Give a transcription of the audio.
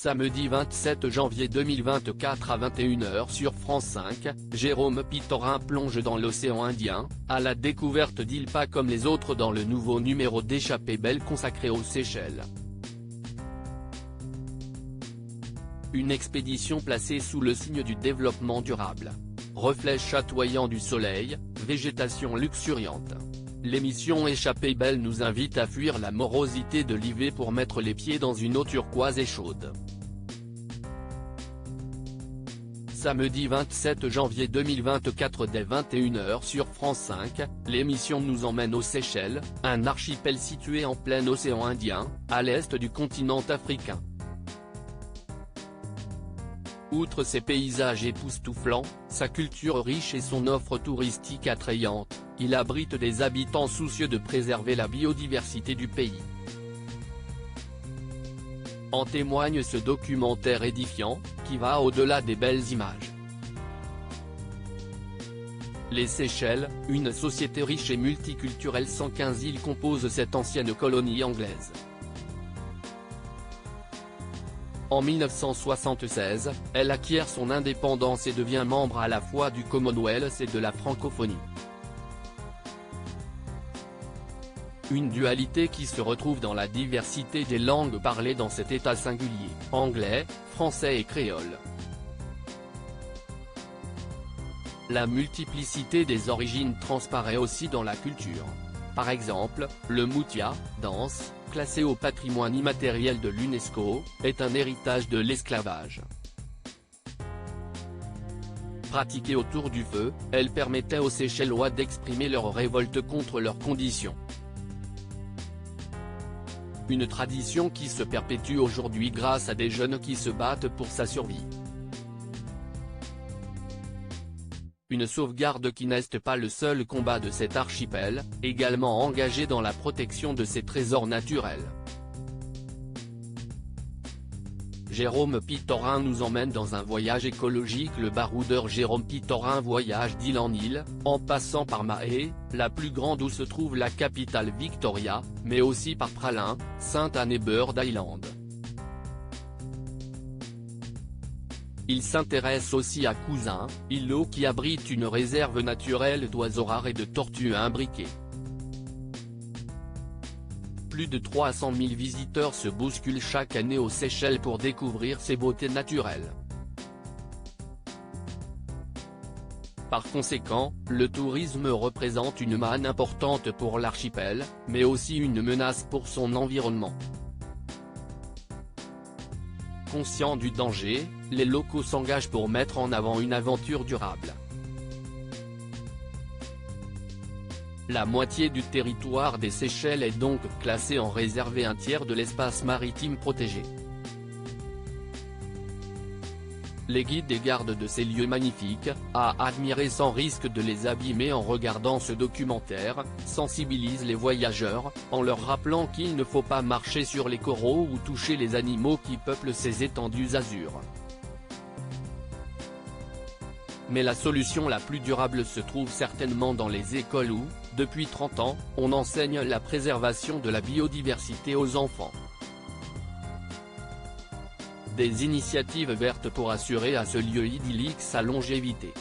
Samedi 27 janvier 2024 à 21h sur France 5, Jérôme Pitorin plonge dans l'océan Indien, à la découverte d'îles pas comme les autres dans le nouveau numéro d'Échappée Belle consacré aux Seychelles. Une expédition placée sous le signe du développement durable. Reflets chatoyants du soleil, végétation luxuriante. L'émission Échappée Belle nous invite à fuir la morosité de l'IV pour mettre les pieds dans une eau turquoise et chaude. Samedi 27 janvier 2024 dès 21h sur France 5, l'émission nous emmène aux Seychelles, un archipel situé en plein océan Indien, à l'est du continent africain. Outre ses paysages époustouflants, sa culture riche et son offre touristique attrayante, il abrite des habitants soucieux de préserver la biodiversité du pays. En témoigne ce documentaire édifiant, qui va au-delà des belles images. Les Seychelles, une société riche et multiculturelle, 115 îles composent cette ancienne colonie anglaise. En 1976, elle acquiert son indépendance et devient membre à la fois du Commonwealth et de la francophonie. Une dualité qui se retrouve dans la diversité des langues parlées dans cet État singulier, anglais, français et créole. La multiplicité des origines transparaît aussi dans la culture. Par exemple, le moutia, danse, classée au patrimoine immatériel de l'UNESCO, est un héritage de l'esclavage. Pratiquée autour du feu, elle permettait aux Seychellois d'exprimer leur révolte contre leurs conditions. Une tradition qui se perpétue aujourd'hui grâce à des jeunes qui se battent pour sa survie. Une sauvegarde qui n'est pas le seul combat de cet archipel, également engagé dans la protection de ses trésors naturels. Jérôme Pitorin nous emmène dans un voyage écologique. Le baroudeur Jérôme Pitorin voyage d'île en île, en passant par Mahé, la plus grande où se trouve la capitale Victoria, mais aussi par Praslin, Sainte-Anne et Bird Island. Il s'intéresse aussi à Cousin, îlot qui abrite une réserve naturelle d'oiseaux rares et de tortues imbriquées. Plus de 300 000 visiteurs se bousculent chaque année aux Seychelles pour découvrir ces beautés naturelles. Par conséquent, le tourisme représente une manne importante pour l'archipel, mais aussi une menace pour son environnement. Conscients du danger, les locaux s'engagent pour mettre en avant une aventure durable. La moitié du territoire des Seychelles est donc classée en réserve et un tiers de l'espace maritime protégé. Les guides et gardes de ces lieux magnifiques, à admirer sans risque de les abîmer en regardant ce documentaire, sensibilisent les voyageurs, en leur rappelant qu'il ne faut pas marcher sur les coraux ou toucher les animaux qui peuplent ces étendues azures. Mais la solution la plus durable se trouve certainement dans les écoles où, depuis 30 ans, on enseigne la préservation de la biodiversité aux enfants. Des initiatives vertes pour assurer à ce lieu idyllique sa longévité.